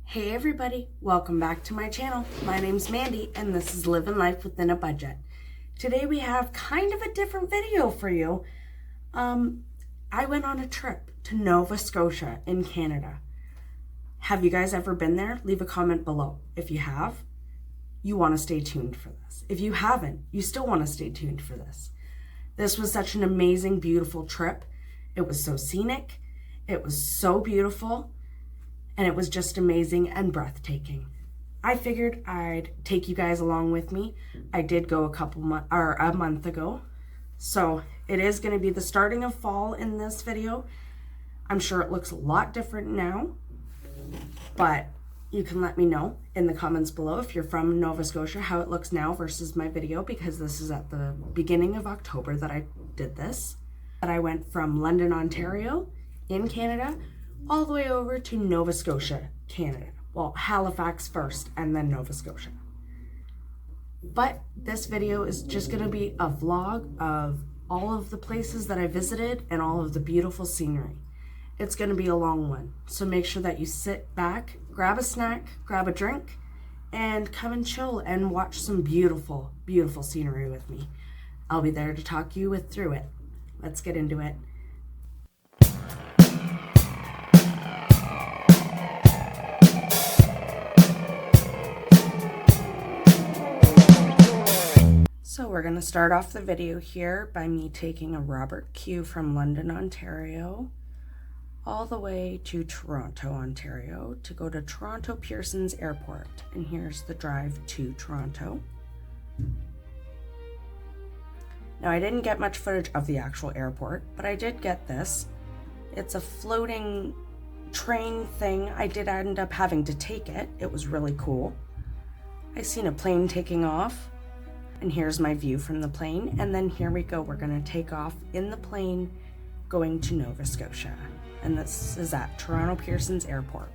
Hey everybody, welcome back to my channel. My name's Mandy and this is Living Life Within a Budget. Today we have kind of a different video for you. I went on a trip to Nova Scotia in Canada. Have you guys ever been there? Leave a comment below. If you have, you want to stay tuned for this. If you haven't, you still want to stay tuned for this. This was such an amazing, beautiful trip. It was so scenic. It was so beautiful. And it was just amazing and breathtaking. I figured I'd take you guys along with me. I did go a month ago. So it is going to be the starting of fall in this video. I'm sure it looks a lot different now, but you can let me know in the comments below if you're from Nova Scotia how it looks now versus my video, because this is at the beginning of October that I did this. But I went from London, Ontario in Canada all the way over to Nova Scotia, Canada. Well, Halifax first and then Nova Scotia. But this video is just going to be a vlog of all of the places that I visited and all of the beautiful scenery. It's going to be a long one, so make sure that you sit back, grab a snack, grab a drink, and come and chill and watch some beautiful, beautiful scenery with me. I'll be there to talk you through it. Let's get into it. So we're going to start off the video here by me taking a Robert Q from London, Ontario, all the way to Toronto, Ontario, to go to Toronto Pearson's Airport. And here's the drive to Toronto. Now, I didn't get much footage of the actual airport, but I did get this. It's a floating train thing. I did end up having to take it. It was really cool. I seen a plane taking off. And here's my view from the plane. And then here we go. We're going to take off in the plane going to Nova Scotia. And this is at Toronto Pearson's Airport.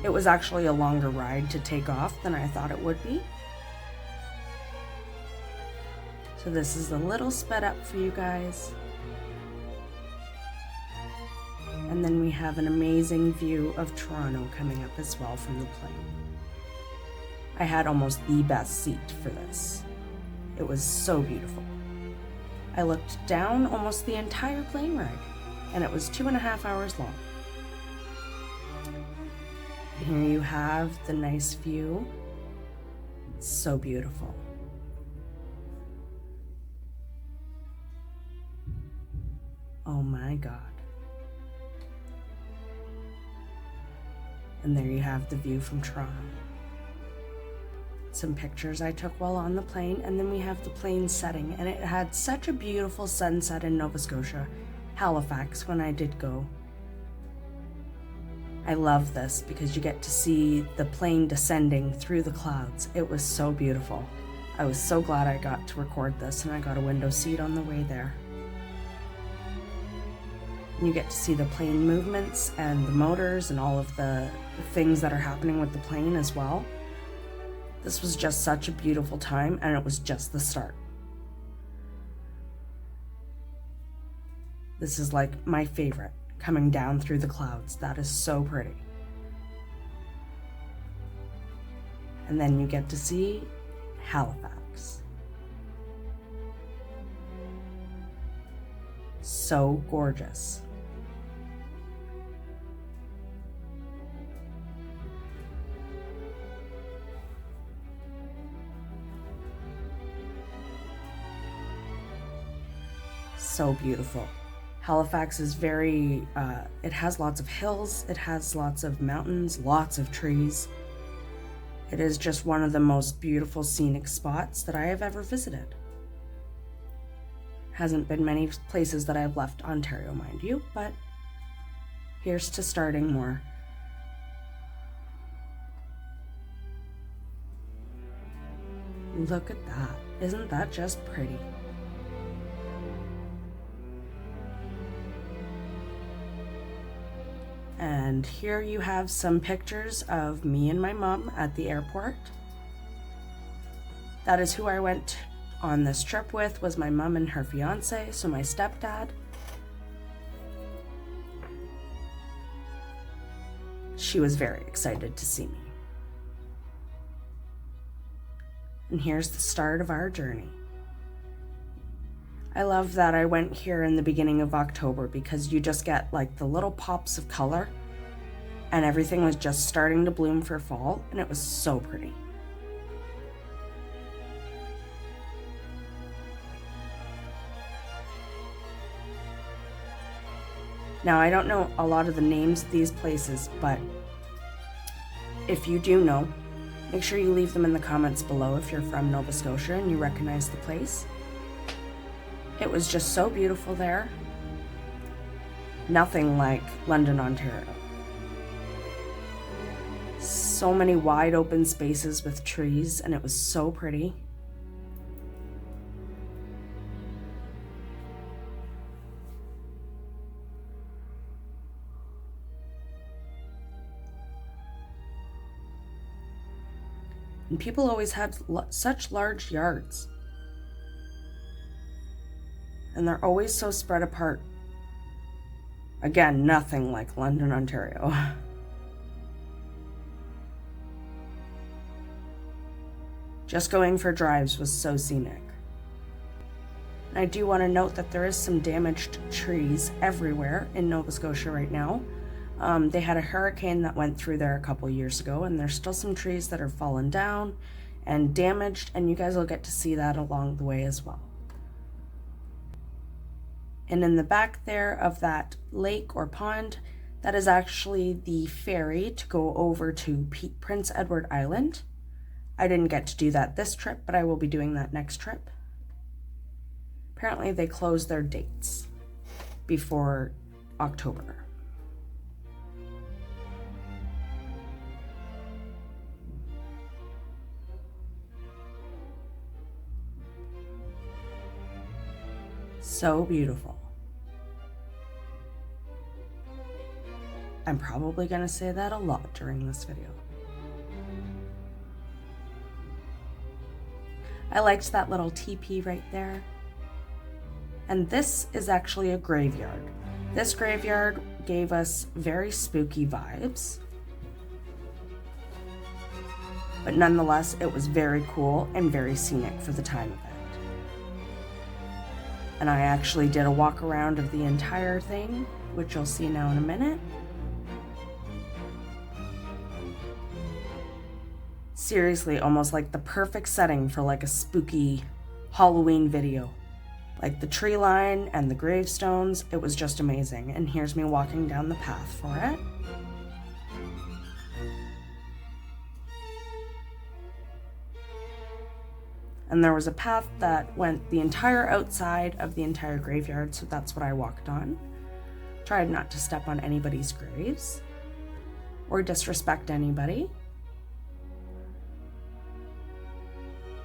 It was actually a longer ride to take off than I thought it would be. So this is a little sped up for you guys. And then we have an amazing view of Toronto coming up as well from the plane. I had almost the best seat for this. It was so beautiful. I looked down almost the entire plane ride, and it was 2.5 hours long. Here you have the nice view. It's so beautiful. Oh my God. And there you have the view from Toronto. Some pictures I took while on the plane, and then we have the plane setting, and it had such a beautiful sunset in Nova Scotia, Halifax, when I did go. I love this because you get to see the plane descending through the clouds. It was so beautiful. I was so glad I got to record this, and I got a window seat on the way there. You get to see the plane movements and the motors and all of the things that are happening with the plane as well. This was just such a beautiful time, and it was just the start. This is like my favorite, coming down through the clouds. That is so pretty. And then you get to see Halifax. So gorgeous. So beautiful. Halifax is very, it has lots of hills, it has lots of mountains, lots of trees. It is just one of the most beautiful scenic spots that I have ever visited. Hasn't been many places that I've left Ontario, mind you, but here's to starting more. Look at that. Isn't that just pretty? And here you have some pictures of me and my mom at the airport. That is who I went on this trip with was my mom and her fiance, so my stepdad. She was very excited to see me. And here's the start of our journey. I love that I went here in the beginning of October because you just get like the little pops of color and everything was just starting to bloom for fall, and it was so pretty. Now, I don't know a lot of the names of these places, but if you do know, make sure you leave them in the comments below if you're from Nova Scotia and you recognize the place. It was just so beautiful there. Nothing like London, Ontario. So many wide open spaces with trees, and it was so pretty. And people always have such large yards. And they're always so spread apart. Again, nothing like London, Ontario. Just going for drives was so scenic. And I do want to note that there is some damaged trees everywhere in Nova Scotia right now. They had a hurricane that went through there a couple years ago, and there's still some trees that are fallen down and damaged, and you guys will get to see that along the way as well. And in the back there of that lake or pond, that is actually the ferry to go over to Prince Edward Island. I didn't get to do that this trip, but I will be doing that next trip. Apparently they closed their dates before October. So beautiful. I'm probably going to say that a lot during this video. I liked that little teepee right there. And this is actually a graveyard. This graveyard gave us very spooky vibes. But nonetheless, it was very cool and very scenic for the time of it. And I actually did a walk around of the entire thing, which you'll see now in a minute. Seriously, almost like the perfect setting for like a spooky Halloween video. Like the tree line and the gravestones, it was just amazing. And here's me walking down the path for it. And there was a path that went the entire outside of the entire graveyard, so that's what I walked on. Tried not to step on anybody's graves or disrespect anybody.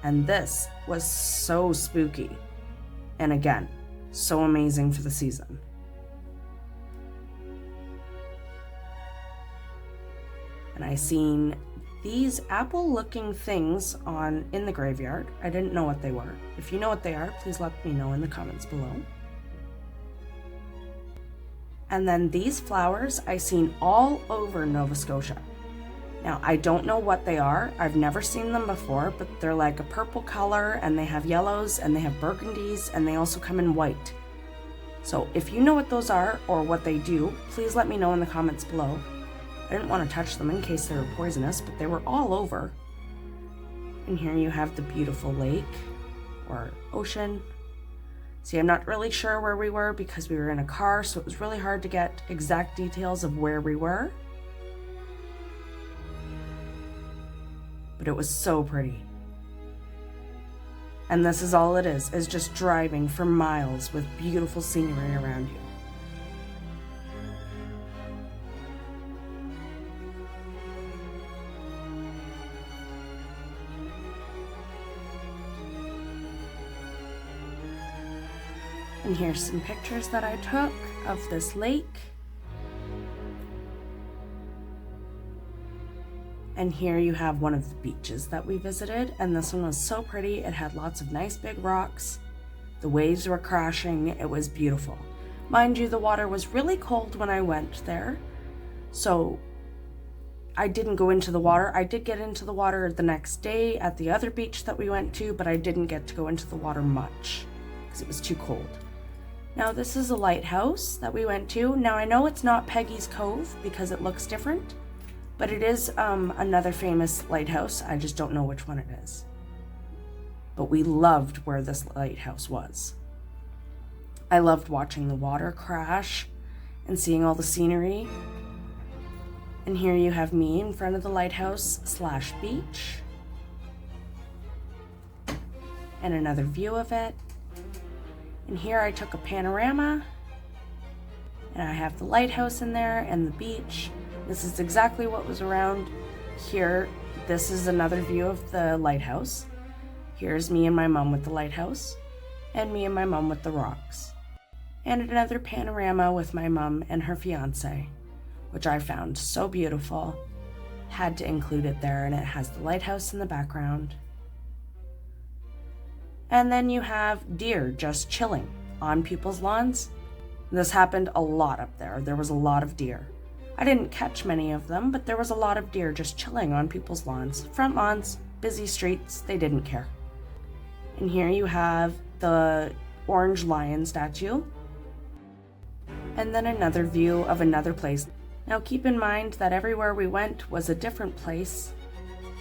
And this was so spooky. And again, so amazing for the season. And I seen these apple-looking things in the graveyard. I didn't know what they were. If you know what they are, please let me know in the comments below. And then these flowers I seen all over Nova Scotia. Now, I don't know what they are. I've never seen them before, but they're like a purple color, and they have yellows, and they have burgundies, and they also come in white. So if you know what those are or what they do, please let me know in the comments below. I didn't want to touch them in case they were poisonous, but they were all over. And here you have the beautiful lake or ocean. See, I'm not really sure where we were because we were in a car, so it was really hard to get exact details of where we were. But it was so pretty. And this is all it is just driving for miles with beautiful scenery around you. And here's some pictures that I took of this lake. And here you have one of the beaches that we visited, and this one was so pretty. It had lots of nice big rocks. The waves were crashing. It was beautiful. Mind you, the water was really cold when I went there, so I didn't go into the water. I did get into the water the next day at the other beach that we went to, but I didn't get to go into the water much because it was too cold. Now this is a lighthouse that we went to. Now I know it's not Peggy's Cove because it looks different, but it is another famous lighthouse. I just don't know which one it is. But we loved where this lighthouse was. I loved watching the water crash and seeing all the scenery. And here you have me in front of the lighthouse/beach. And another view of it. And here I took a panorama. And I have the lighthouse in there and the beach. This is exactly what was around here. This is another view of the lighthouse. Here's me and my mom with the lighthouse. And me and my mom with the rocks. And another panorama with my mom and her fiance, which I found so beautiful. Had to include it there, and it has the lighthouse in the background. And then you have deer just chilling on people's lawns. This happened a lot up there. There was a lot of deer. I didn't catch many of them, but there was a lot of deer just chilling on people's lawns. Front lawns, busy streets, they didn't care. And here you have the orange lion statue. And then another view of another place. Now keep in mind that everywhere we went was a different place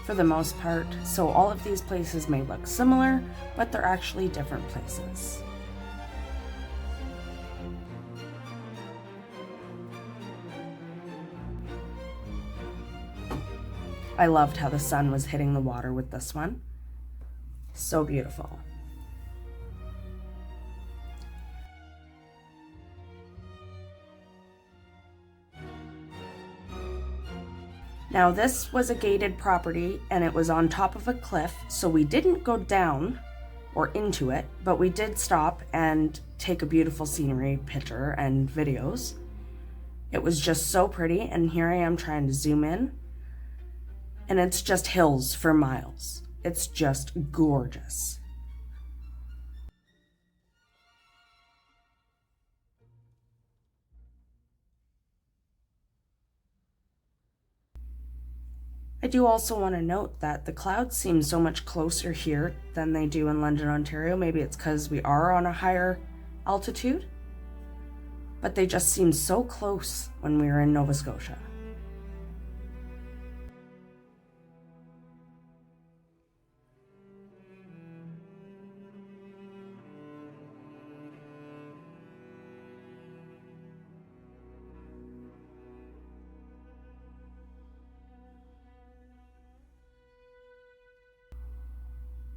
for the most part, so all of these places may look similar, but they're actually different places. I loved how the sun was hitting the water with this one. So beautiful. Now this was a gated property and it was on top of a cliff, so we didn't go down or into it, but we did stop and take a beautiful scenery picture and videos. It was just so pretty, and here I am trying to zoom in, and it's just hills for miles. It's just gorgeous. I do also want to note that the clouds seem so much closer here than they do in London, Ontario. Maybe it's because we are on a higher altitude, but they just seem so close when we were in Nova Scotia.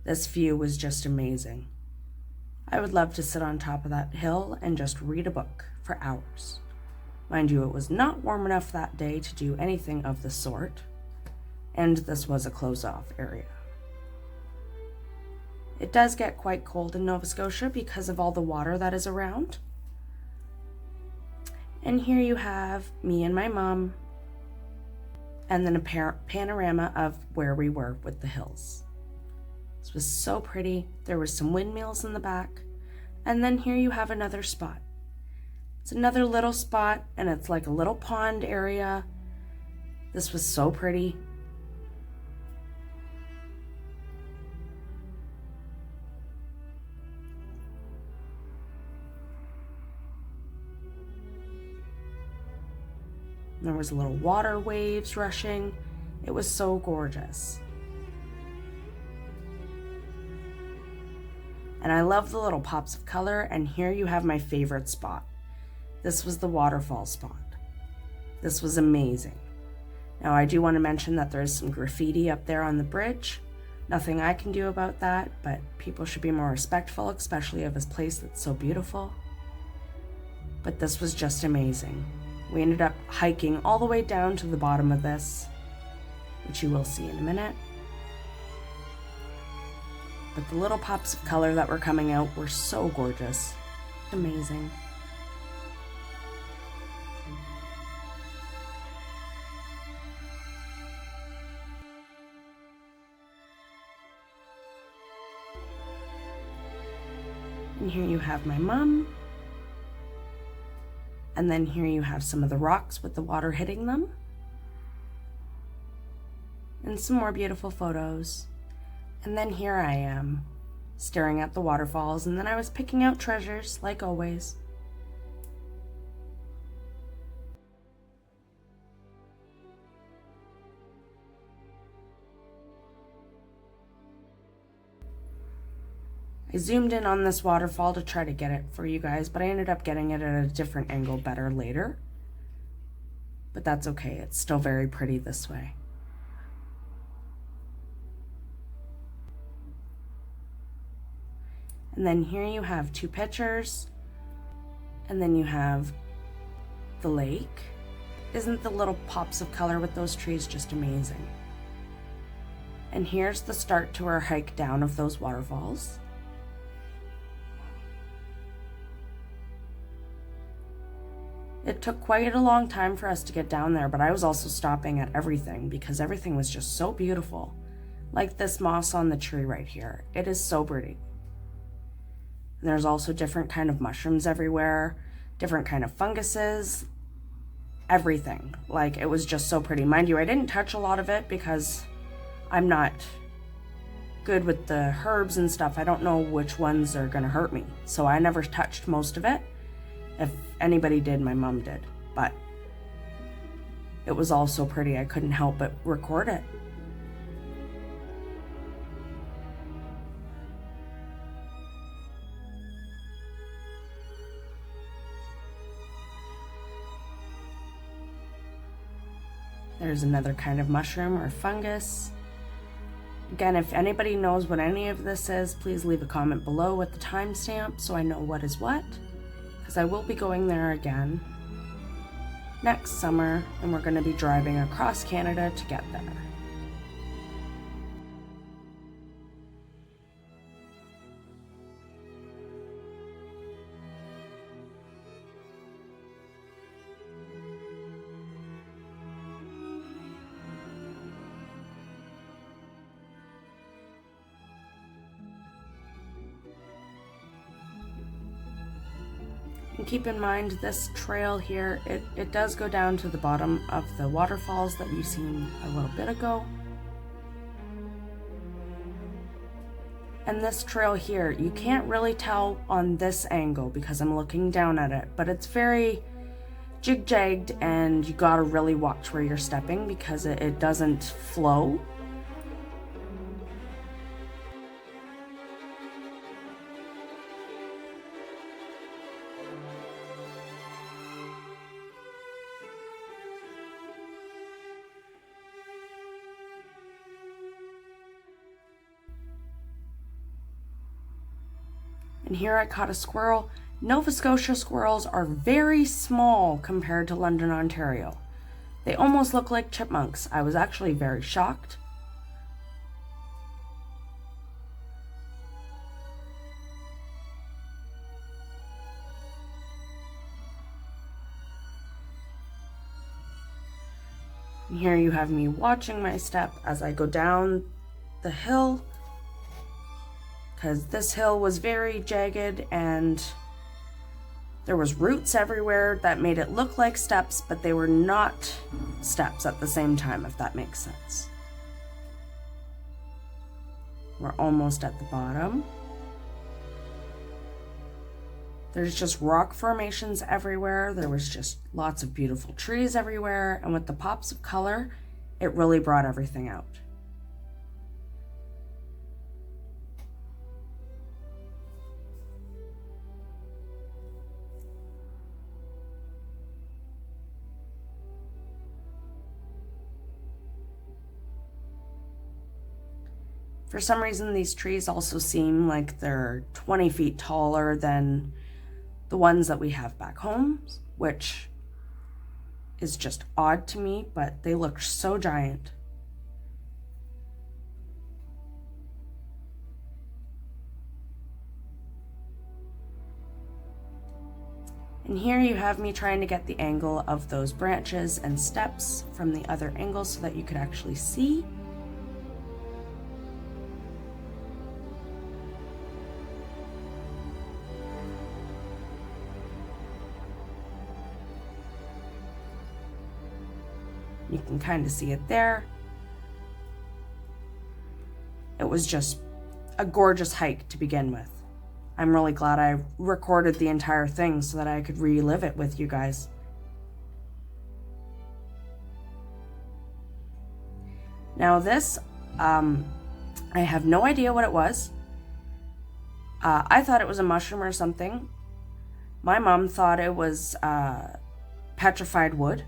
This view was just amazing. I would love to sit on top of that hill and just read a book for hours. Mind you, it was not warm enough that day to do anything of the sort, and this was a closed-off area. It does get quite cold in Nova Scotia because of all the water that is around. And here you have me and my mom, and then a panorama of where we were with the hills. This was so pretty. There were some windmills in the back. And then here you have another spot. It's another little spot, and it's like a little pond area. This was so pretty. There was little water waves rushing. It was so gorgeous. And I love the little pops of color, and here you have my favorite spot. This was the waterfall spot. This was amazing. Now I do want to mention that there's some graffiti up there on the bridge. Nothing I can do about that, but people should be more respectful, especially of this place that's so beautiful. But this was just amazing. We ended up hiking all the way down to the bottom of this, which you will see in a minute. But the little pops of color that were coming out were so gorgeous. Amazing. And here you have my mom. And then here you have some of the rocks with the water hitting them. And some more beautiful photos. And then here I am, staring at the waterfalls, and then I was picking out treasures, like always. I zoomed in on this waterfall to try to get it for you guys, but I ended up getting it at a different angle better later. But that's okay, it's still very pretty this way. And then here you have two pictures, and then you have the lake. Isn't the little pops of color with those trees just amazing? And here's the start to our hike down of those waterfalls. It took quite a long time for us to get down there, but I was also stopping at everything because everything was just so beautiful. Like this moss on the tree right here. It is so pretty. And there's also different kind of mushrooms everywhere, different kind of funguses, everything. Like, it was just so pretty. Mind you, I didn't touch a lot of it because I'm not good with the herbs and stuff. I don't know which ones are gonna hurt me. So I never touched most of it. If anybody did, my mom did. But it was all so pretty, I couldn't help but record it. There's another kind of mushroom or fungus. Again, if anybody knows what any of this is, please leave a comment below with the timestamp so I know what is what, because I will be going there again next summer, and we're going to be driving across Canada to get there. And keep in mind, this trail here, it does go down to the bottom of the waterfalls that you've seen a little bit ago. And this trail here, you can't really tell on this angle because I'm looking down at it, but it's very jig-jagged, and you gotta really watch where you're stepping because it doesn't flow. And here I caught a squirrel. Nova Scotia squirrels are very small compared to London, Ontario. They almost look like chipmunks. I was actually very shocked. And here you have me watching my step as I go down the hill, because this hill was very jagged and there was roots everywhere that made it look like steps, but they were not steps at the same time, if that makes sense. We're almost at the bottom. There's just rock formations everywhere. There was just lots of beautiful trees everywhere, and with the pops of color, it really brought everything out. For some reason, these trees also seem like they're 20 feet taller than the ones that we have back home, which is just odd to me, but they look so giant. And here you have me trying to get the angle of those branches and steps from the other angle so that you could actually see. You can kind of see it there. It was just a gorgeous hike to begin with. I'm really glad I recorded the entire thing so that I could relive it with you guys. Now this, I have no idea what it was. I thought it was a mushroom or something. My mom thought it was petrified wood.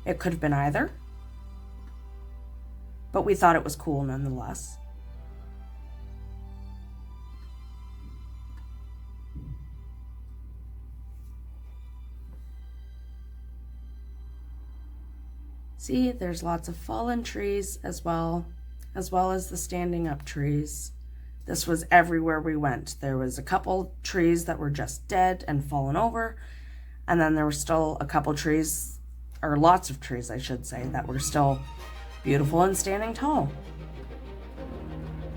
It could have been either. But we thought it was cool nonetheless. See, there's lots of fallen trees as well as the standing up trees. This was everywhere we went. There was a couple trees that were just dead and fallen over, and then there were still a couple trees, or lots of trees I should say, that were still beautiful and standing tall.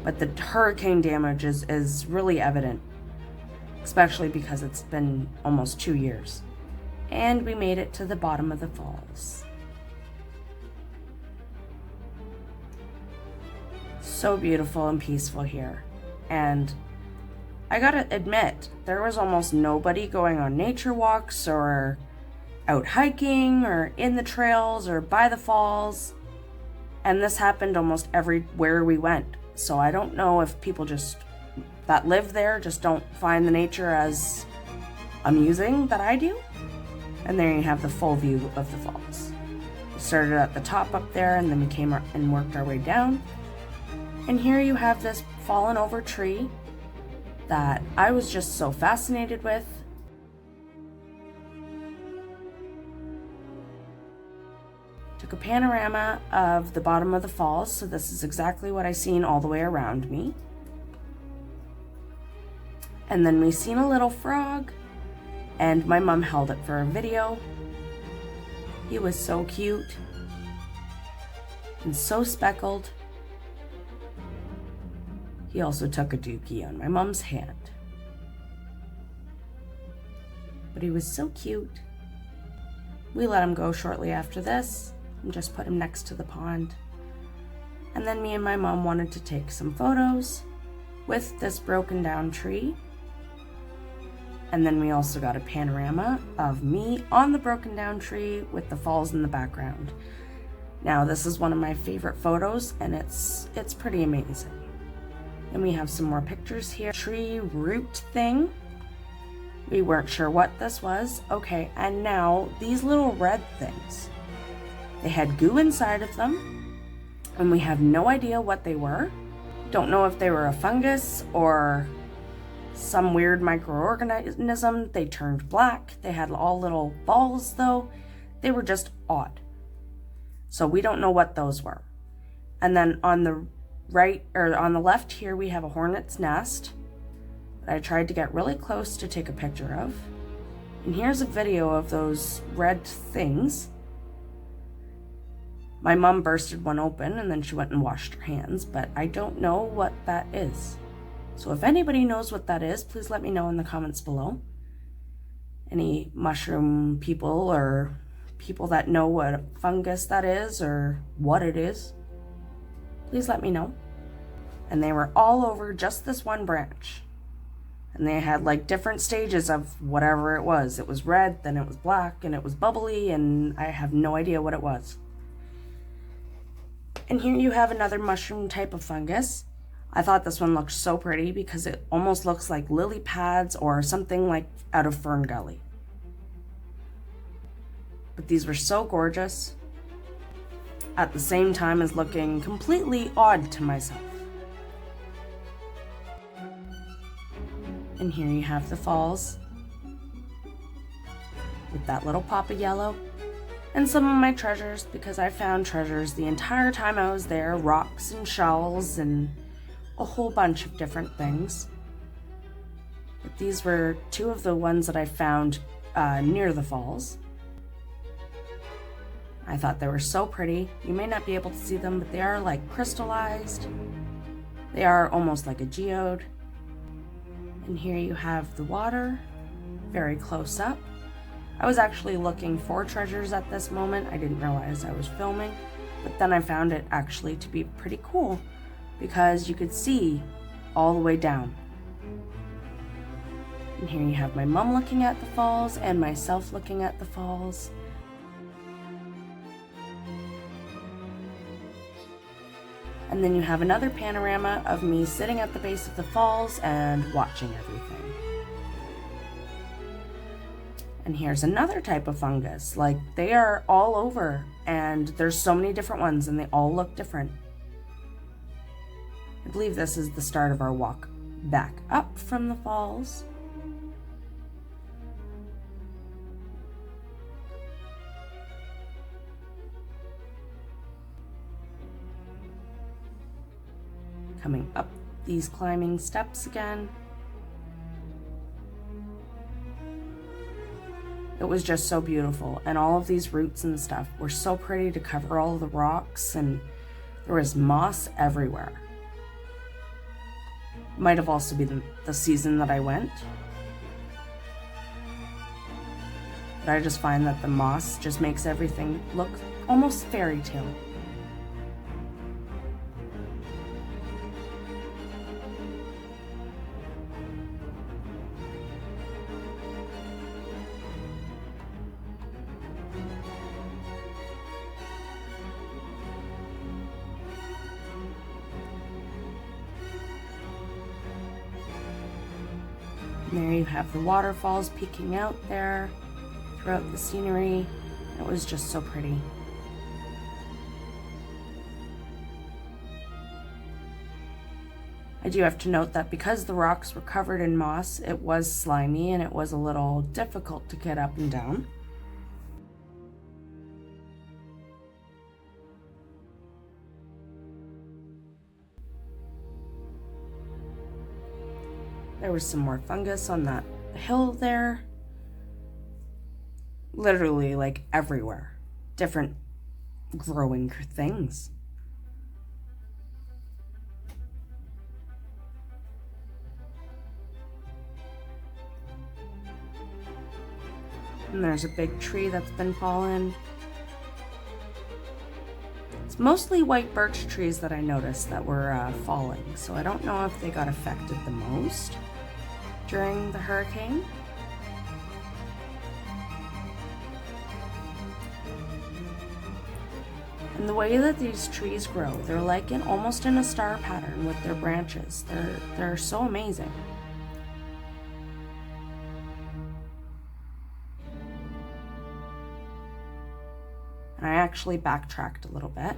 But the hurricane damage is really evident, especially because it's been almost 2 years. And we made it to the bottom of the falls. So beautiful and peaceful here. And I gotta admit, there was almost nobody going on nature walks or out hiking or in the trails or by the falls. And this happened almost everywhere we went. So I don't know if people just that live there just don't find the nature as amusing that I do. And there you have the full view of the falls. We started at the top up there, and then we came and worked our way down. And here you have this fallen over tree that I was just so fascinated with. Took a panorama of the bottom of the falls, so this is exactly what I seen all the way around me. And then we seen a little frog, and my mom held it for a video. He was so cute and so speckled. He also took a dookie on my mom's hand. But he was so cute. We let him go shortly after this and just put him next to the pond. And then me and my mom wanted to take some photos with this broken down tree. And then we also got a panorama of me on the broken down tree with the falls in the background. Now this is one of my favorite photos, and it's pretty amazing. And we have some more pictures here. Tree root thing. We weren't sure what this was. Okay, and now these little red things. They had goo inside of them, and we have no idea what they were. Don't know if they were a fungus or some weird microorganism. They turned black. They had all little balls though. They were just odd. So we don't know what those were. And then on the right, or on the left here, we have a hornet's nest that I tried to get really close to take a picture of. And here's a video of those red things. My mom bursted one open and then she went and washed her hands, but I don't know what that is. So if anybody knows what that is, please let me know in the comments below. Any mushroom people or people that know what fungus that is or what it is, please let me know. And they were all over just this one branch. And they had like different stages of whatever it was. It was red, then it was black, and it was bubbly, and I have no idea what it was. And here you have another mushroom type of fungus. I thought this one looked so pretty because it almost looks like lily pads or something like out of Fern Gully. But these were so gorgeous, at the same time as looking completely odd to myself. And here you have the falls with that little pop of yellow. And some of my treasures, because I found treasures the entire time I was there. Rocks and shells and a whole bunch of different things. But these were two of the ones that I found near the falls. I thought they were so pretty. You may not be able to see them, but they are like crystallized. They are almost like a geode. And here you have the water, very close up. I was actually looking for treasures at this moment. I didn't realize I was filming, but then I found it actually to be pretty cool because you could see all the way down. And here you have my mom looking at the falls and myself looking at the falls. And then you have another panorama of me sitting at the base of the falls and watching everything. And here's another type of fungus. Like, they are all over, and there's so many different ones, and they all look different. I believe this is the start of our walk back up from the falls. Coming up these climbing steps again. It was just so beautiful, and all of these roots and stuff were so pretty to cover all of the rocks, and there was moss everywhere. Might have also been the season that I went, but I just find that the moss just makes everything look almost fairy tale. And there you have the waterfalls peeking out there throughout the scenery. It was just so pretty. I do have to note that because the rocks were covered in moss, it was slimy and it was a little difficult to get up and down. There was some more fungus on that hill there. Literally, like, everywhere. Different growing things. And there's a big tree that's been fallen. It's mostly white birch trees that I noticed that were falling, so I don't know if they got affected the most during the hurricane. And the way that these trees grow, they're like almost in a star pattern with their branches. They're so amazing. And I actually backtracked a little bit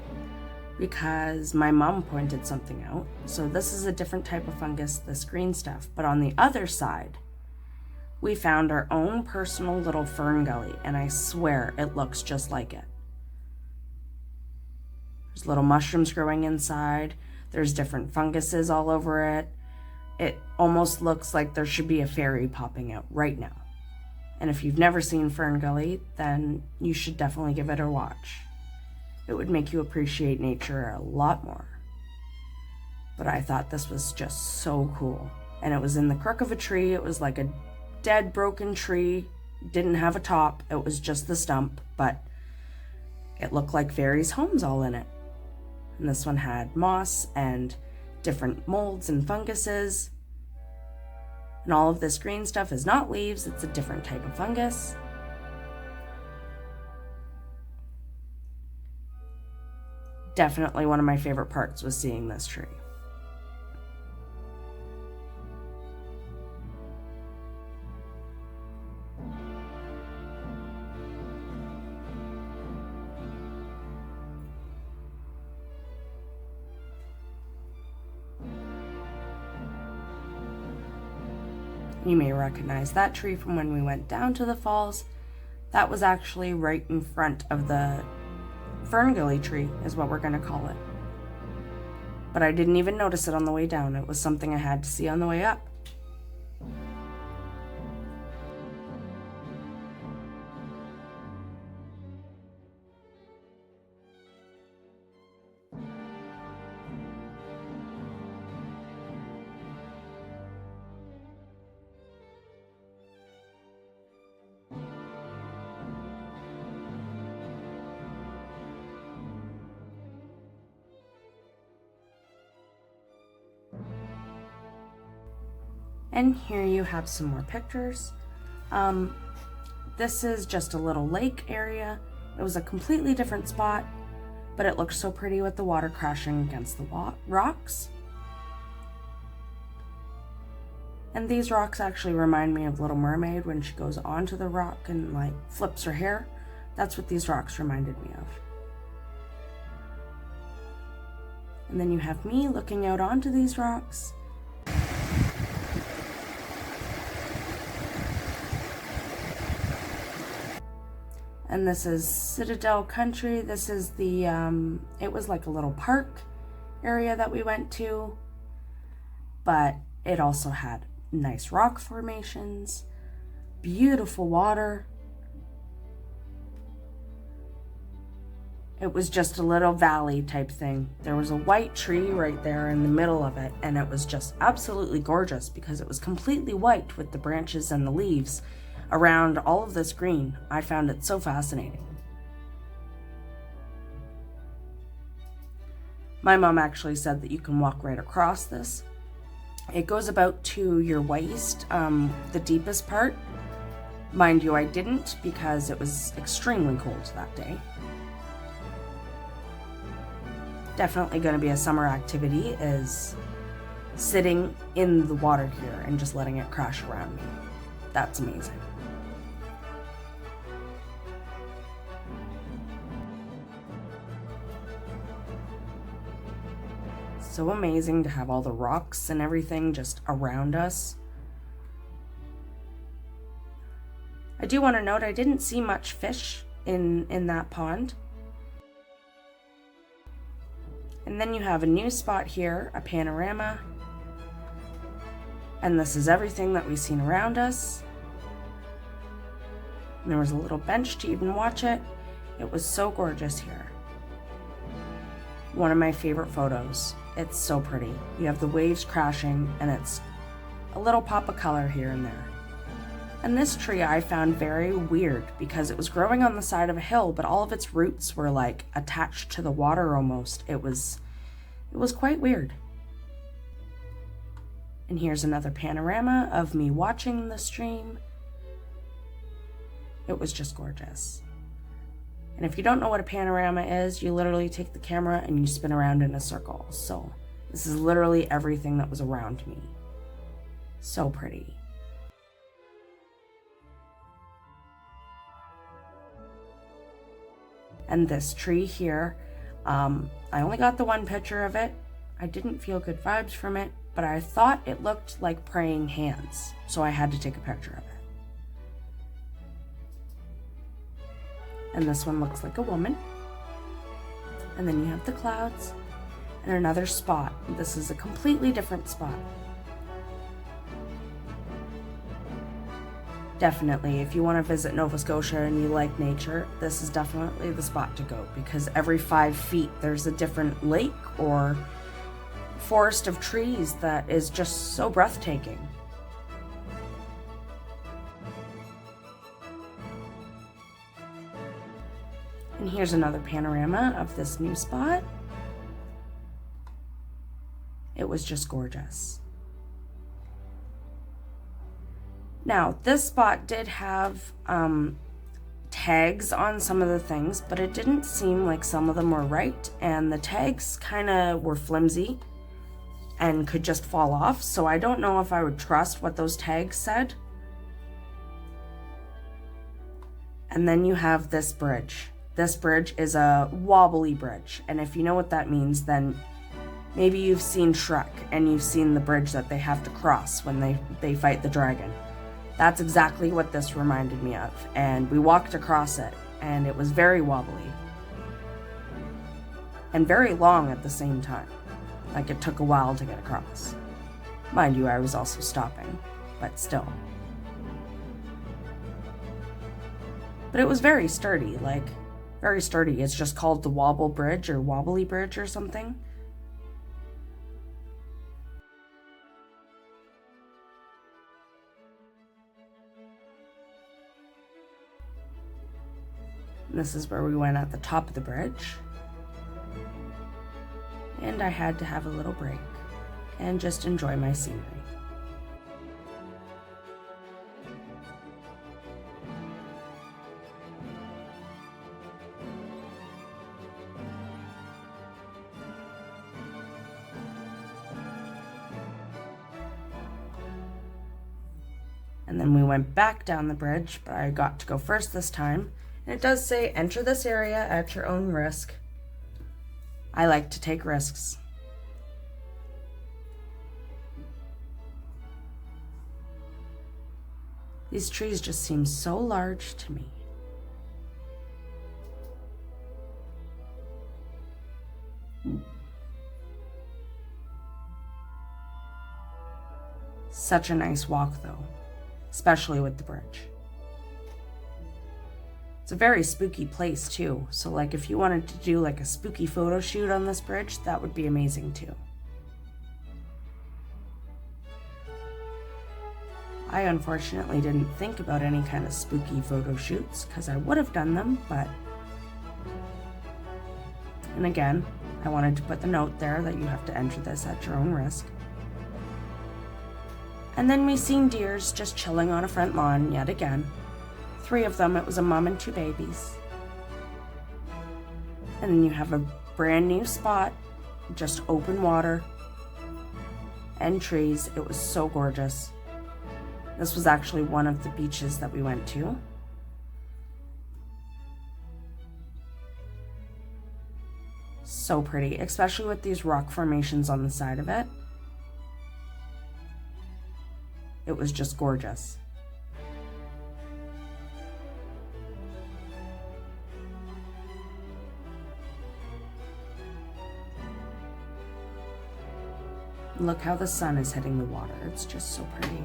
because my mom pointed something out. So this is a different type of fungus, this green stuff. But on the other side, we found our own personal little fern gully, and I swear it looks just like it. There's little mushrooms growing inside. There's different funguses all over it. It almost looks like there should be a fairy popping out right now. And if you've never seen Fern Gully, then you should definitely give it a watch. It would make you appreciate nature a lot more. But I thought this was just so cool. And it was in the crook of a tree. It was like a dead, broken tree. Didn't have a top. It was just the stump, but it looked like fairies' homes all in it. And this one had moss and different molds and funguses. And all of this green stuff is not leaves. It's a different type of fungus. Definitely one of my favorite parts was seeing this tree. You may recognize that tree from when we went down to the falls. That was actually right in front of the Fern Gully tree, is what we're going to call it. But I didn't even notice it on the way down. It was something I had to see on the way up. And here you have some more pictures. This is just a little lake area. It was a completely different spot, but it looked so pretty with the water crashing against the rocks. And these rocks actually remind me of Little Mermaid when she goes onto the rock and like flips her hair. That's what these rocks reminded me of. And then you have me looking out onto these rocks. And this is Citadel Country. This is the, it was like a little park area that we went to, but it also had nice rock formations, beautiful water. It was just a little valley type thing. There was a white tree right there in the middle of it, and it was just absolutely gorgeous because it was completely white with the branches and the leaves around all of this green. I found it so fascinating. My mom actually said that you can walk right across this. It goes about to your waist, the deepest part. Mind you, I didn't because it was extremely cold that day. Definitely going to be a summer activity is sitting in the water here and just letting it crash around me. That's amazing. So amazing to have all the rocks and everything just around us. I do want to note I didn't see much fish in that pond. And then you have a new spot here, a panorama. And this is everything that we've seen around us. And there was a little bench to even watch it. It was so gorgeous here. One of my favorite photos. It's so pretty. You have the waves crashing and it's a little pop of color here and there. And this tree I found very weird because it was growing on the side of a hill, but all of its roots were like attached to the water almost. It was quite weird. And here's another panorama of me watching the stream. It was just gorgeous. And if you don't know what a panorama is, you literally take the camera and you spin around in a circle. So this is literally everything that was around me. So pretty. And this tree here, I only got the one picture of it. I didn't feel good vibes from it, but I thought it looked like praying hands. So I had to take a picture of it. And this one looks like a woman. And then you have the clouds and another spot. This is a completely different spot. Definitely, if you want to visit Nova Scotia and you like nature, this is definitely the spot to go because every 5 feet there's a different lake or forest of trees that is just so breathtaking. And here's another panorama of this new spot. It was just gorgeous. Now, this spot did have tags on some of the things, but it didn't seem like some of them were right, and the tags kind of were flimsy and could just fall off, so I don't know if I would trust what those tags said. And then you have this bridge. This bridge is a wobbly bridge, and if you know what that means, then maybe you've seen Shrek and you've seen the bridge that they have to cross when they fight the dragon. That's exactly what this reminded me of, and we walked across it, and it was very wobbly and very long at the same time. Like it took a while to get across. Mind you, I was also stopping, but still. But it was very sturdy, like very sturdy. It's just called the Wobble Bridge or Wobbly Bridge or something. This is where we went at the top of the bridge. And I had to have a little break and just enjoy my scenery. And then we went back down the bridge, but I got to go first this time. And it does say, enter this area at your own risk. I like to take risks. These trees just seem so large to me. Such a nice walk though, especially with the bridge. It's a very spooky place too, so like if you wanted to do like a spooky photo shoot on this bridge, that would be amazing too. I unfortunately didn't think about any kind of spooky photo shoots because I would have done them, but... And again, I wanted to put the note there that you have to enter this at your own risk. And then we seen deers just chilling on a front lawn yet again. 3 of them, it was a mom and 2 babies. And then you have a brand new spot, just open water and trees. It was so gorgeous. This was actually one of the beaches that we went to. So pretty, especially with these rock formations on the side of it. It was just gorgeous. Look how the sun is hitting the water. It's just so pretty.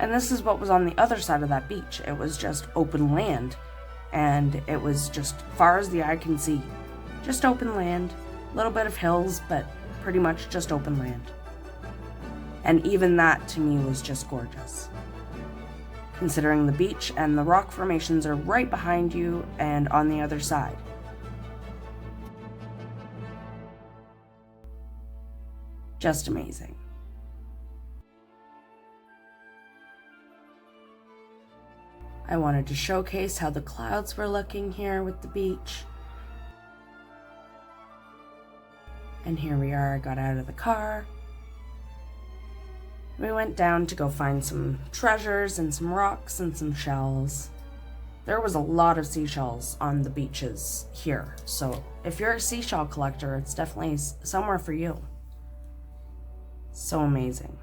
And this is what was on the other side of that beach. It was just open land. And it was just far as the eye can see. Just open land. A little bit of hills, but pretty much just open land. And even that to me was just gorgeous. Considering the beach and the rock formations are right behind you and on the other side. Just amazing. I wanted to showcase how the clouds were looking here with the beach. And here we are, I got out of the car. We went down to go find some treasures and some rocks and some shells. There was a lot of seashells on the beaches here, so if you're a seashell collector, it's definitely somewhere for you. So amazing.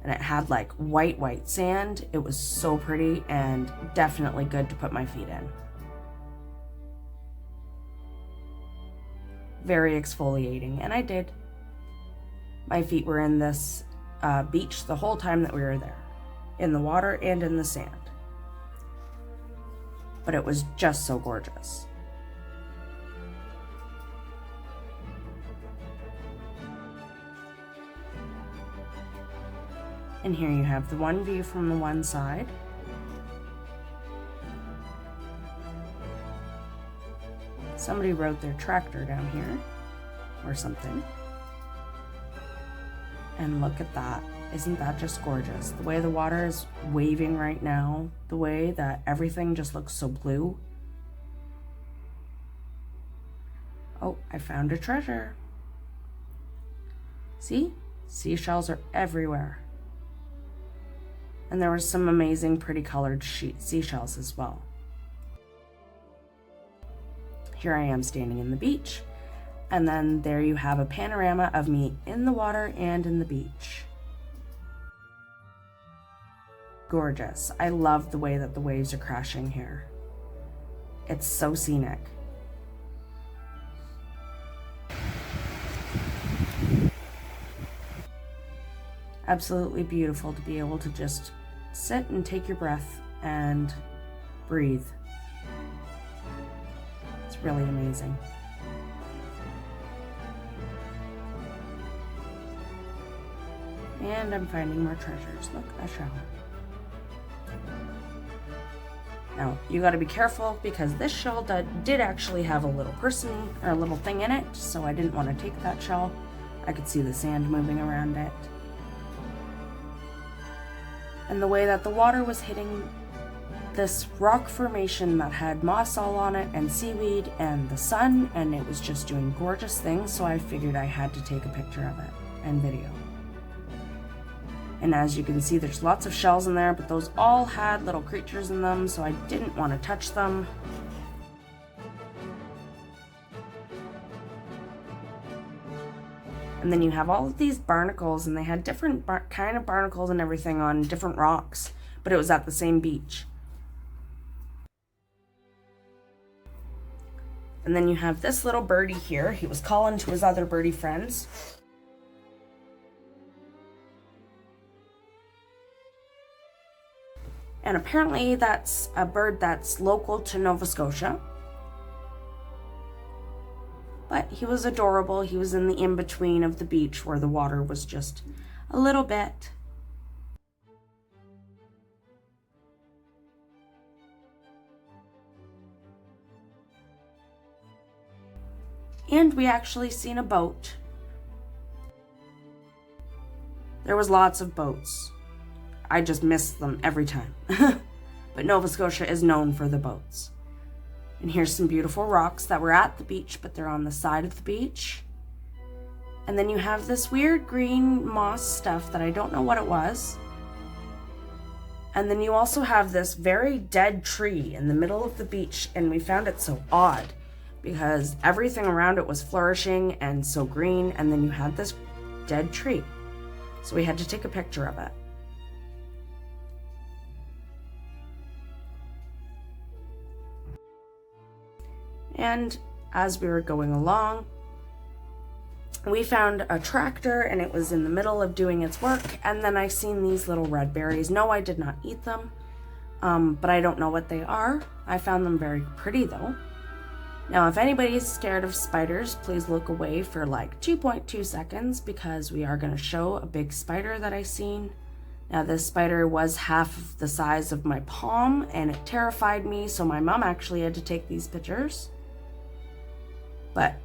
And it had like white sand. It was so pretty and definitely good to put my feet in. Very exfoliating, and I did. My feet were in this beach the whole time that we were there, in the water and in the sand. But it was just so gorgeous. And here you have the one view from the one side. Somebody rode their tractor down here, or something. And look at that. Isn't that just gorgeous? The way the water is waving right now, the way that everything just looks so blue. Oh, I found a treasure. See? Seashells are everywhere. And there were some amazing pretty colored seashells as well. Here I am standing in the beach. And then there you have a panorama of me in the water and in the beach. Gorgeous. I love the way that the waves are crashing here. It's so scenic. Absolutely beautiful to be able to just sit and take your breath and breathe. It's really amazing. And I'm finding more treasures. Look, a shell. Now, you gotta be careful because this shell did actually have a little person or a little thing in it, so I didn't want to take that shell. I could see the sand moving around it. And the way that the water was hitting this rock formation that had moss all on it and seaweed and the sun, and it was just doing gorgeous things, so I figured I had to take a picture of it and video. And as you can see, there's lots of shells in there, but those all had little creatures in them, so I didn't want to touch them. And then you have all of these barnacles, and they had different kind of barnacles and everything on different rocks, but it was at the same beach. And then you have this little birdie here. He was calling to his other birdie friends. And apparently that's a bird that's local to Nova Scotia. But he was adorable. He was in the in-between of the beach where the water was just a little bit. And we actually seen a boat. There was lots of boats. I just missed them every time. But Nova Scotia is known for the boats. And here's some beautiful rocks that were at the beach, but they're on the side of the beach. And then you have this weird green moss stuff that I don't know what it was. And then you also have this very dead tree in the middle of the beach, and we found it so odd because everything around it was flourishing and so green, and then you had this dead tree. So we had to take a picture of it. And as we were going along, we found a tractor, and it was in the middle of doing its work, and then I seen these little red berries. No, I did not eat them, but I don't know what they are. I found them very pretty though. Now, if anybody's scared of spiders, please look away for like 2.2 seconds because we are going to show a big spider that I seen. Now, this spider was half of the size of my palm, and it terrified me, so my mom actually had to take these pictures. But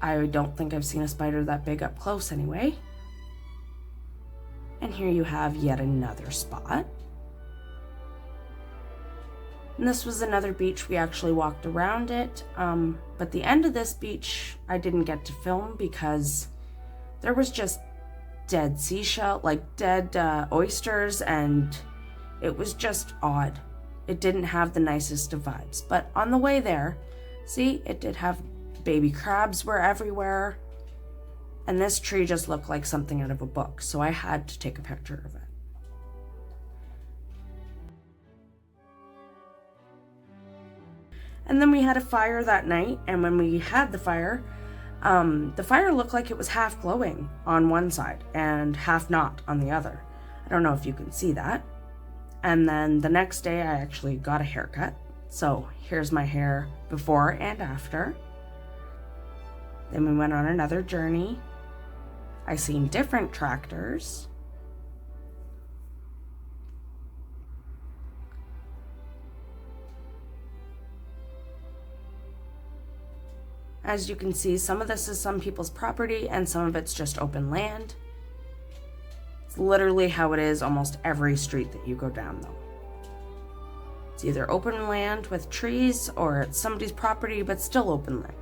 I don't think I've seen a spider that big up close anyway. And here you have yet another spot. And this was another beach. We actually walked around it. But the end of this beach, I didn't get to film because there was just dead seashell, like dead oysters, and it was just odd. It didn't have the nicest of vibes. But on the way there, see, it did have baby crabs were everywhere, and this tree just looked like something out of a book, so I had to take a picture of it. And then we had a fire that night, and when we had the fire looked like it was half glowing on one side and half not on the other. I don't know if you can see that. And then the next day I actually got a haircut, so here's my hair before and after. Then we went on another journey. I seen different tractors. As you can see, some of this is some people's property and some of it's just open land. It's literally how it is almost every street that you go down though. It's either open land with trees or it's somebody's property but still open land.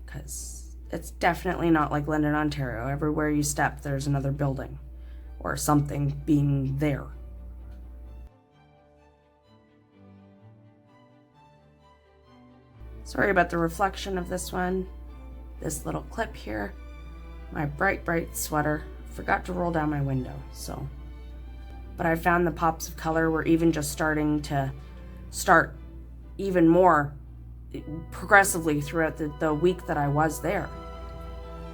Because it's definitely not like London, Ontario. Everywhere you step, there's another building or something being there. Sorry about the reflection of this one. This little clip here. My bright, bright sweater. Forgot to roll down my window, so. But I found the pops of color were even just starting to start even more progressively throughout the week that I was there.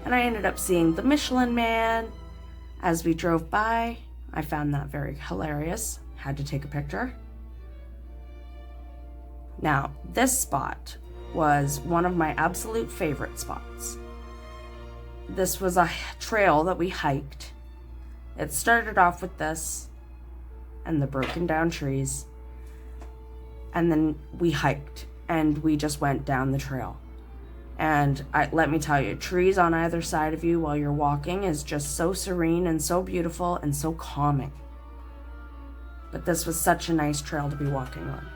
And I ended up seeing the Michelin Man as we drove by. I found that very hilarious. Had to take a picture. Now, this spot was one of my absolute favorite spots. This was a trail that we hiked. It started off with this, and the broken down trees. And then we hiked and we just went down the trail. And let me tell you, trees on either side of you while you're walking is just so serene and so beautiful and so calming. But this was such a nice trail to be walking on.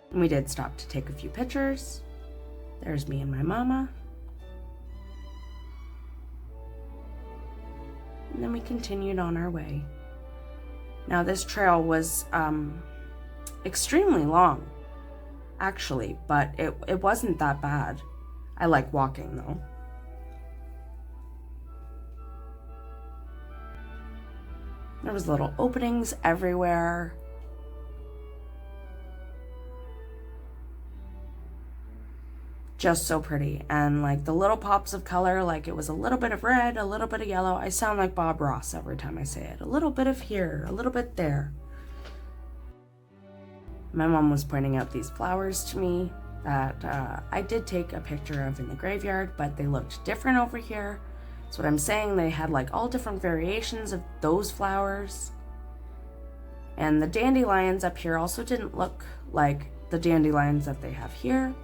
And we did stop to take a few pictures. There's me and my mama. And then we continued on our way. Now this trail was extremely long, actually, but it wasn't that bad. I like walking though. There was little openings everywhere. Just so pretty. And like the little pops of color, like it was a little bit of red, a little bit of yellow. I sound like Bob Ross every time I say it. A little bit of here, a little bit there. My mom was pointing out these flowers to me that I did take a picture of in the graveyard, but they looked different over here. That's what I'm saying. They had like all different variations of those flowers. And the dandelions up here also didn't look like the dandelions that they have here.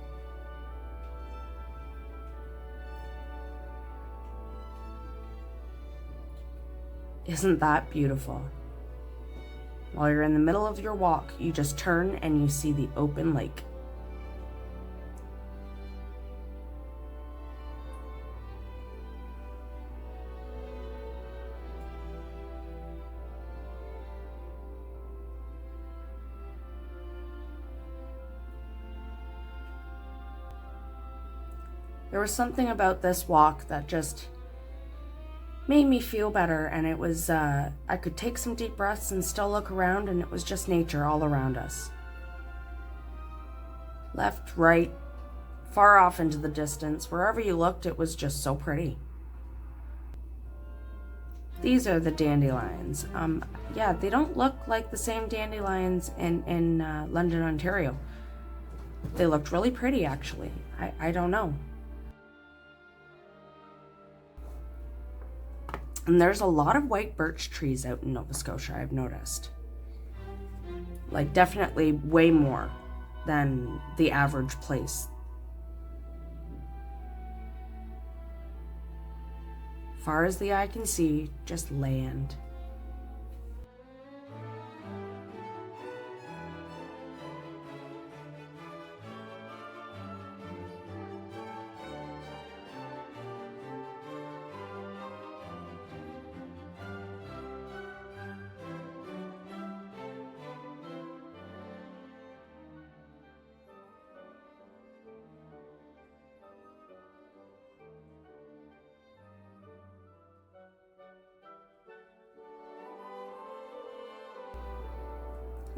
Isn't that beautiful? While you're in the middle of your walk, you just turn and you see the open lake. There was something about this walk that just made me feel better, and it was, I could take some deep breaths and still look around, and it was just nature all around us. Left, right, far off into the distance, wherever you looked, it was just so pretty. These are the dandelions. Yeah, they don't look like the same dandelions in London, Ontario. They looked really pretty, actually. I don't know. And there's a lot of white birch trees out in Nova Scotia, I've noticed. Like, definitely way more than the average place. Far as the eye can see, just land.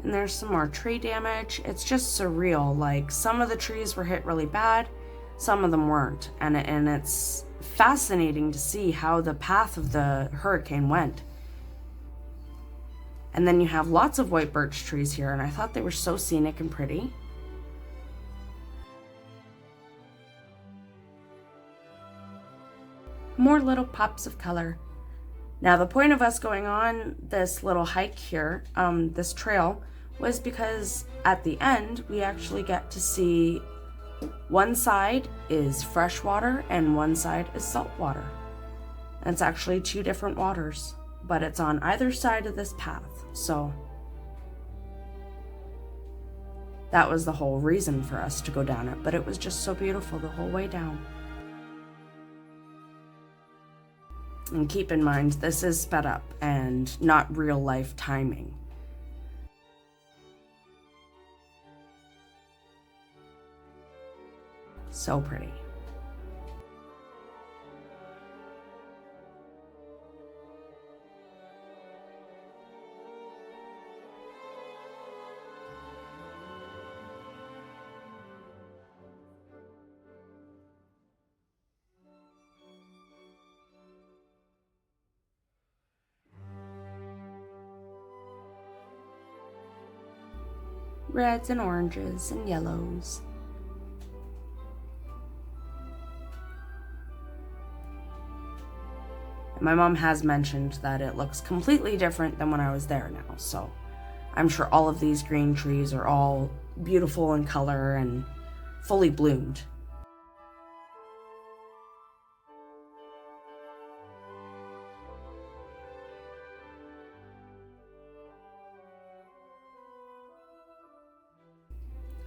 And there's some more tree damage. It's just surreal. Like, some of the trees were hit really bad, some of them weren't. And it's fascinating to see how the path of the hurricane went. And then you have lots of white birch trees here, and I thought they were so scenic and pretty. More little pops of color. Now, the point of us going on this little hike here, this trail, was because at the end, we actually get to see one side is fresh water and one side is salt water. And it's actually two different waters, but it's on either side of this path. So that was the whole reason for us to go down it, but it was just so beautiful the whole way down. And keep in mind, this is sped up and not real life timing. So pretty. reds and oranges and yellows. My mom has mentioned that it looks completely different than when I was there now, so I'm sure all of these green trees are all beautiful in color and fully bloomed.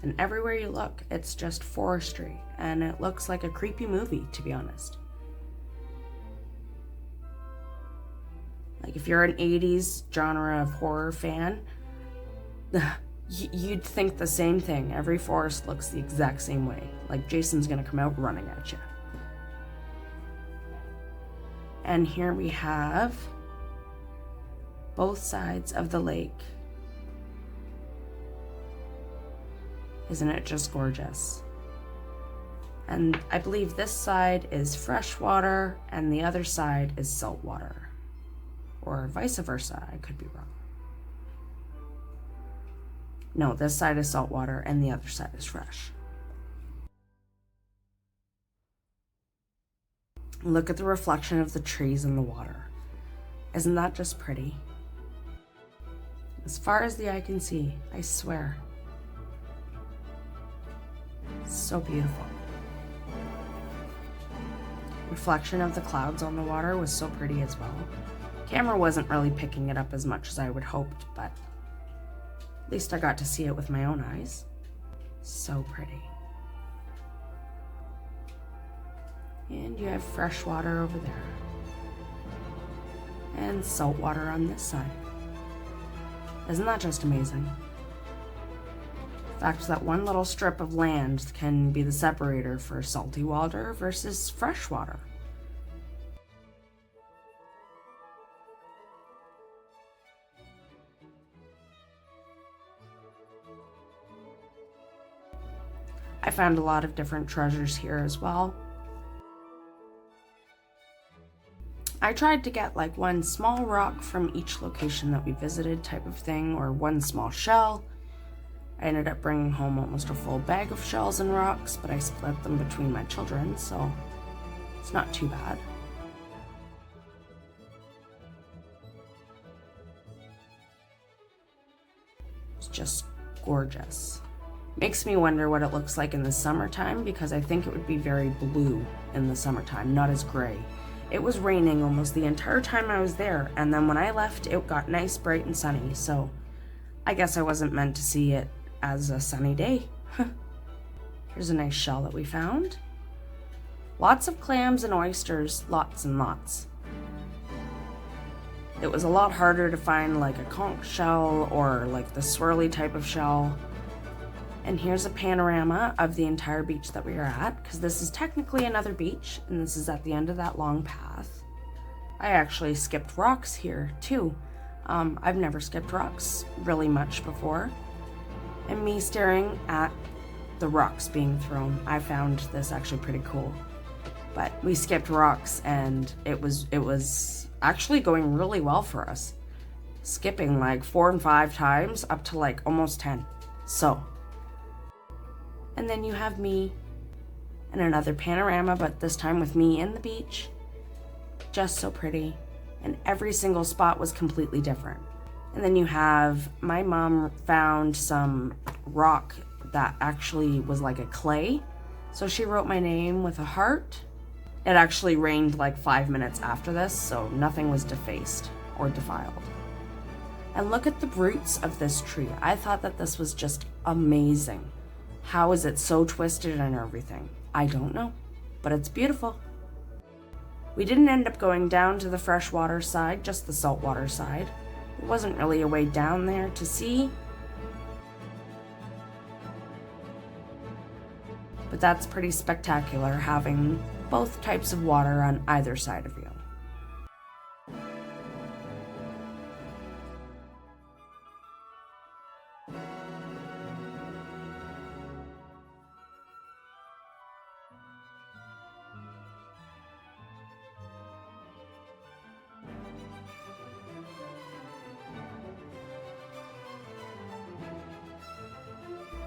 And everywhere you look, it's just forestry, and it looks like a creepy movie, to be honest. Like, if you're an 80s genre of horror fan, you'd think the same thing. Every forest looks the exact same way. Like, Jason's gonna come out running at you. And here we have both sides of the lake. Isn't it just gorgeous? And I believe this side is fresh water and the other side is salt water. Or vice versa, I could be wrong. No, this side is salt water and the other side is fresh. Look at the reflection of the trees in the water. Isn't that just pretty? As far as the eye can see, I swear. So beautiful. Reflection of the clouds on the water was so pretty as well. Camera wasn't really picking it up as much as I would hoped, but at least I got to see it with my own eyes. So pretty. And you have fresh water over there. And salt water on this side. Isn't that just amazing? The fact that one little strip of land can be the separator for salty water versus fresh water. I found a lot of different treasures here as well. I tried to get like one small rock from each location that we visited type of thing, or one small shell. I ended up bringing home almost a full bag of shells and rocks, but I split them between my children, so it's not too bad. It's just gorgeous. Makes me wonder what it looks like in the summertime, because I think it would be very blue in the summertime, not as gray. It was raining almost the entire time I was there, and then when I left, it got nice, bright, and sunny, so I guess I wasn't meant to see it as a sunny day. Here's a nice shell that we found. Lots of clams and oysters, lots and lots. It was a lot harder to find like a conch shell or like the swirly type of shell. And here's a panorama of the entire beach that we are at, because this is technically another beach, and this is at the end of that long path. I actually skipped rocks here, too. I've never skipped rocks really much before. And me staring at the rocks being thrown, I found this actually pretty cool. But we skipped rocks, and it was actually going really well for us. Skipping like 4 and 5 times, up to like almost 10. So... And then you have me and another panorama, but this time with me in the beach. Just so pretty. And every single spot was completely different. And then you have my mom found some rock that actually was like a clay. So she wrote my name with a heart. It actually rained like 5 minutes after this, so nothing was defaced or defiled. And look at the roots of this tree. I thought that this was just amazing. How is it so twisted and everything? I don't know, but it's beautiful. We didn't end up going down to the freshwater side, just the saltwater side. There wasn't really a way down there to see. But that's pretty spectacular, having both types of water on either side of you.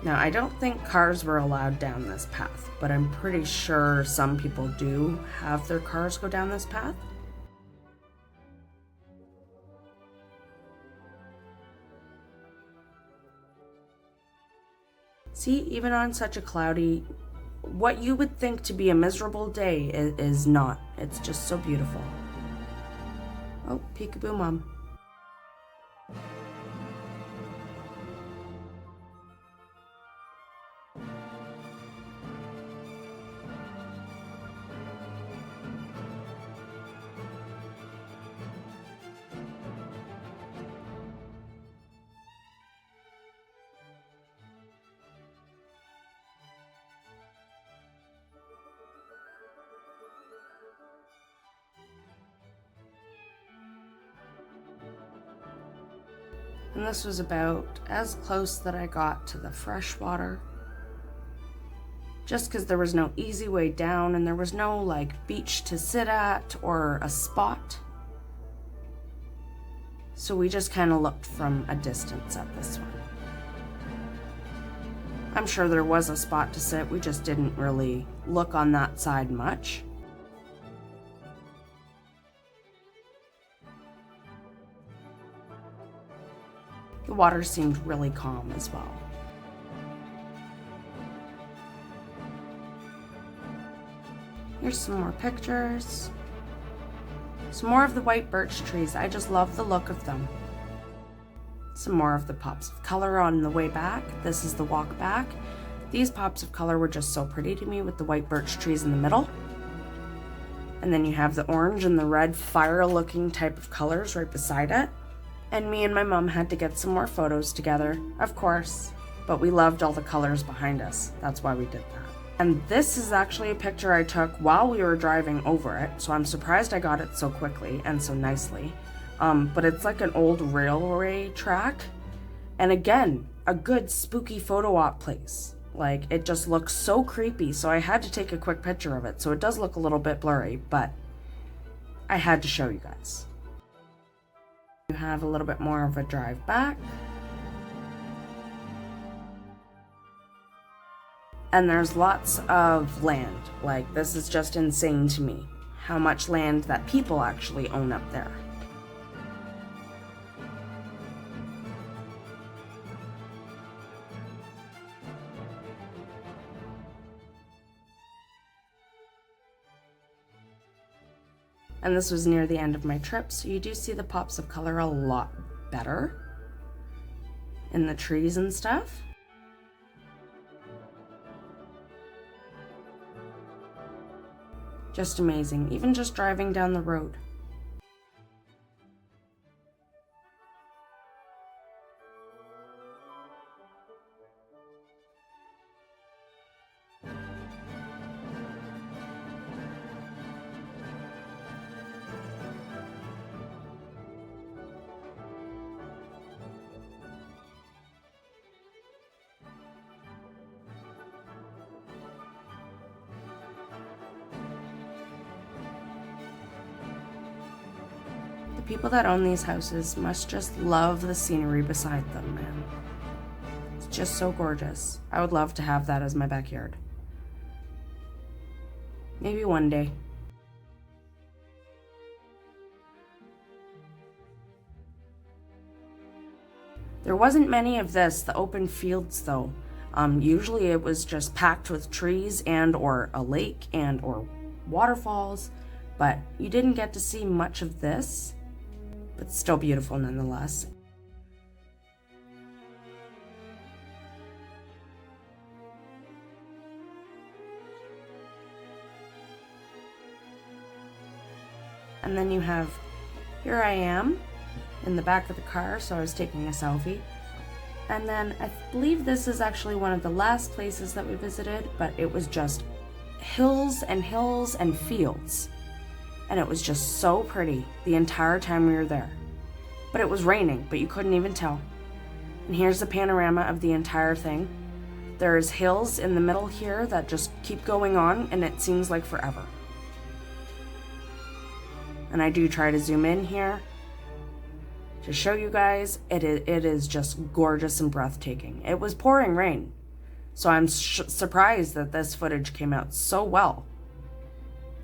Now, I don't think cars were allowed down this path, but I'm pretty sure some people do have their cars go down this path. See, even on such a cloudy, what you would think to be a miserable day is not. It's just so beautiful. Oh, peekaboo mom. And this was about as close that I got to the fresh water. Just because there was no easy way down and there was no like beach to sit at or a spot. So we just kind of looked from a distance at this one. I'm sure there was a spot to sit, we just didn't really look on that side much. The water seemed really calm as well. Here's some more pictures. Some more of the white birch trees. I just love the look of them. Some more of the pops of color on the way back. This is the walk back. These pops of color were just so pretty to me with the white birch trees in the middle. And then you have the orange and the red fire-looking type of colors right beside it. And me and my mom had to get some more photos together, of course, but we loved all the colors behind us. That's why we did that. And this is actually a picture I took while we were driving over it, so I'm surprised I got it so quickly and so nicely. But it's like an old railway track, and again, a good spooky photo op place. Like, it just looks so creepy, so I had to take a quick picture of it, so it does look a little bit blurry, but I had to show you guys. You have a little bit more of a drive back. And there's lots of land. Like, this is just insane to me, how much land that people actually own up there. And this was near the end of my trip, so you do see the pops of color a lot better in the trees and stuff. Just amazing, even just driving down the road. People that own these houses must just love the scenery beside them, man. It's just so gorgeous. I would love to have that as my backyard. Maybe one day. There wasn't many of this, the open fields though. Usually it was just packed with trees and or a lake and or waterfalls, but you didn't get to see much of this. But still beautiful nonetheless. And then you have, here I am in the back of the car, so I was taking a selfie. And then I believe this is actually one of the last places that we visited, but it was just hills and fields. And it was just so pretty the entire time we were there. But it was raining, but you couldn't even tell. And here's the panorama of the entire thing. There's hills in the middle here that just keep going on, and it seems like forever. And I do try to zoom in here to show you guys. It is just gorgeous and breathtaking. It was pouring rain, So I'm surprised that this footage came out so well.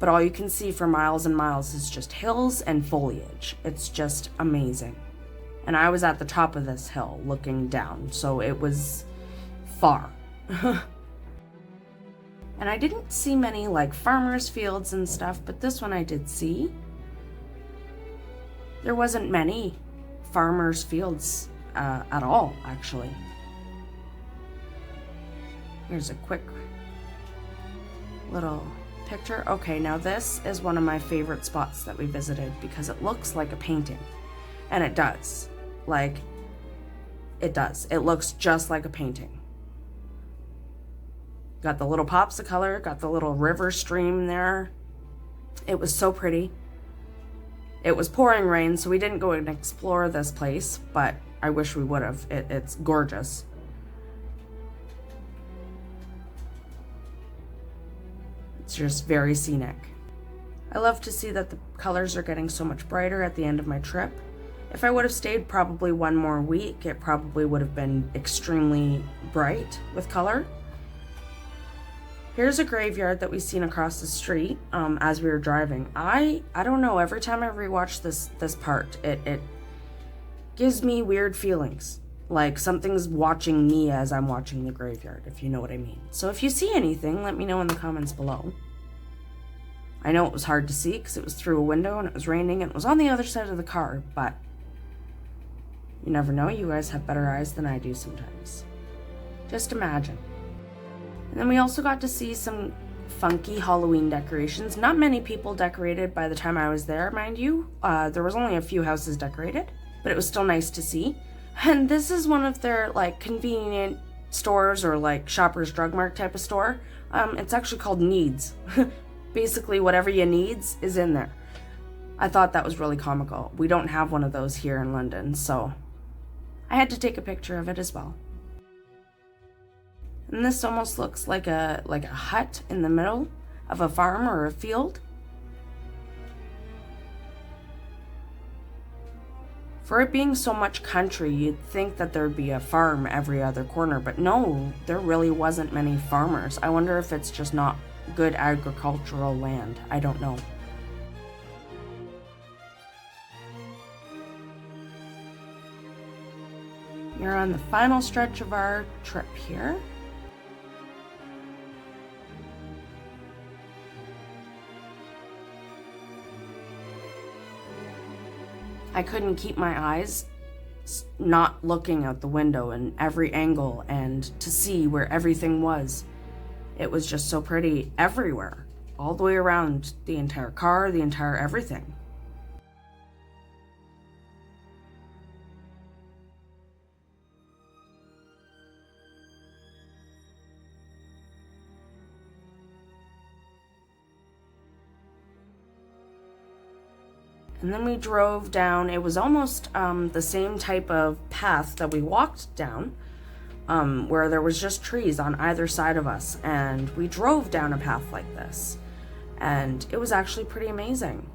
But all you can see for miles and miles is just hills and foliage. It's just amazing. And I was at the top of this hill looking down, so it was far. And I didn't see many like farmers' fields and stuff, but this one I did see. There wasn't many farmers' fields at all, actually. Here's a quick little picture. Okay, now this is one of my favorite spots that we visited because it looks like a painting. And it does. Like, it does. It looks just like a painting. Got the little pops of color, got the little river stream there. It was so pretty. It was pouring rain, so we didn't go and explore this place, but I wish we would have. It's gorgeous. It's just very scenic. I love to see that the colors are getting so much brighter at the end of my trip. If I would have stayed probably one more week, it probably would have been extremely bright with color. Here's a graveyard that we seen across the street as we were driving. I don't know, every time I rewatch this part, it gives me weird feelings. Like something's watching me as I'm watching the graveyard, if you know what I mean. So if you see anything, let me know in the comments below. I know it was hard to see because it was through a window and it was raining and it was on the other side of the car, but you never know, you guys have better eyes than I do sometimes. Just imagine. And then we also got to see some funky Halloween decorations. Not many people decorated by the time I was there, mind you. There was only a few houses decorated, but it was still nice to see. And this is one of their like convenient stores or like Shoppers Drug Mart type of store. It's actually called Needs. Basically whatever you needs is in there. I thought that was really comical. We don't have one of those here in London, so I had to take a picture of it as well. And this almost looks like a hut in the middle of a farm or a field. For it being so much country, you'd think that there'd be a farm every other corner, but no, there really wasn't many farmers. I wonder if it's just not good agricultural land. I don't know. You're on the final stretch of our trip here. I couldn't keep my eyes not looking out the window in every angle and to see where everything was. It was just so pretty everywhere, all the way around the entire car, the entire everything. And then we drove down. It was almost the same type of path that we walked down, where there was just trees on either side of us. And we drove down a path like this. And it was actually pretty amazing.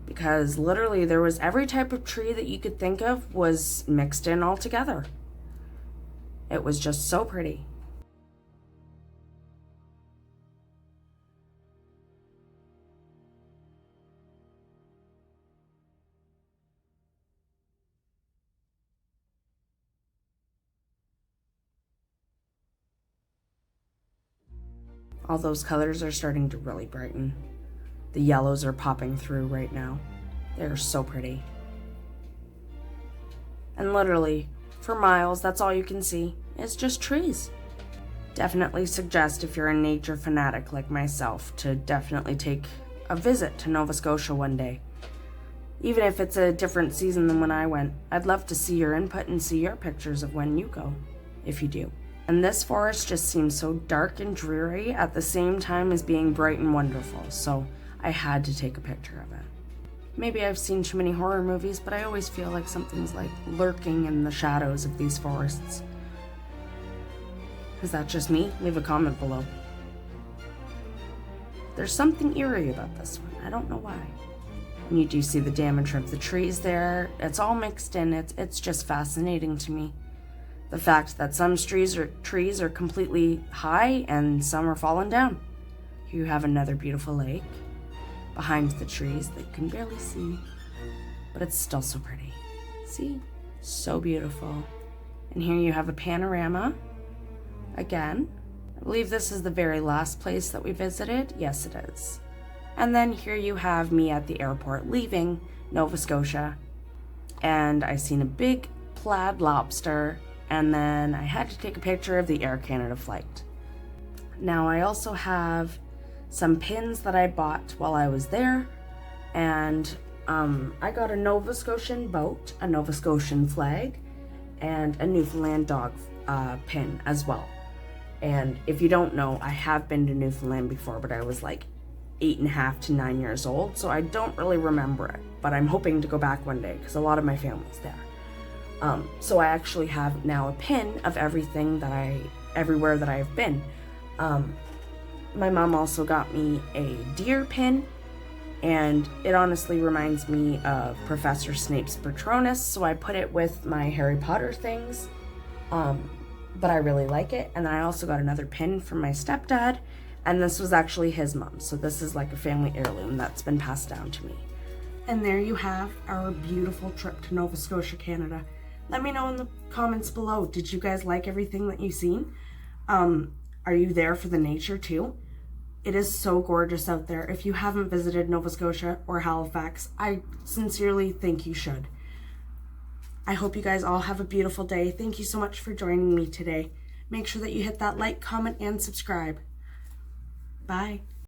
Because literally there was every type of tree that you could think of was mixed in all together. It was just so pretty. All those colors are starting to really brighten. The yellows are popping through right now. They're so pretty. And literally, for miles, that's all you can see. It's just trees. Definitely suggest, if you're a nature fanatic like myself, to definitely take a visit to Nova Scotia one day. Even if it's a different season than when I went, I'd love to see your input and see your pictures of when you go, if you do. And this forest just seems so dark and dreary at the same time as being bright and wonderful, so I had to take a picture of it. Maybe I've seen too many horror movies, but I always feel like something's like lurking in the shadows of these forests. Is that just me? Leave a comment below. There's something eerie about this one. I don't know why. And you do see the damage of the trees there. It's all mixed in. It's just fascinating to me. the fact that some trees are completely high and some are falling down. Here you have another beautiful lake behind the trees that you can barely see, but it's still so pretty. See? So beautiful. And here you have a panorama again. I believe this is the very last place that we visited. Yes, it is. And then here you have me at the airport leaving Nova Scotia, and I seen a big plaid lobster, and then I had to take a picture of the Air Canada flight. Now I also have some pins that I bought while I was there, and I got a Nova Scotian boat, a Nova Scotian flag, and a Newfoundland dog pin as well. And if you don't know, I have been to Newfoundland before, but I was like 8.5 to 9 years old, so I don't really remember it, but I'm hoping to go back one day because a lot of my family's there. So I actually have now a pin of everywhere that I've been. My mom also got me a deer pin, and it honestly reminds me of Professor Snape's Patronus, so I put it with my Harry Potter things, but I really like it. And then I also got another pin from my stepdad, and this was actually his mom, so this is like a family heirloom that's been passed down to me. And there you have our beautiful trip to Nova Scotia, Canada. Let me know in the comments below, did you guys like everything that you've seen? Are you there for the nature too? It is so gorgeous out there. If you haven't visited Nova Scotia or Halifax, I sincerely think you should. I hope you guys all have a beautiful day. Thank you so much for joining me today. Make sure that you hit that like, comment, and subscribe. Bye.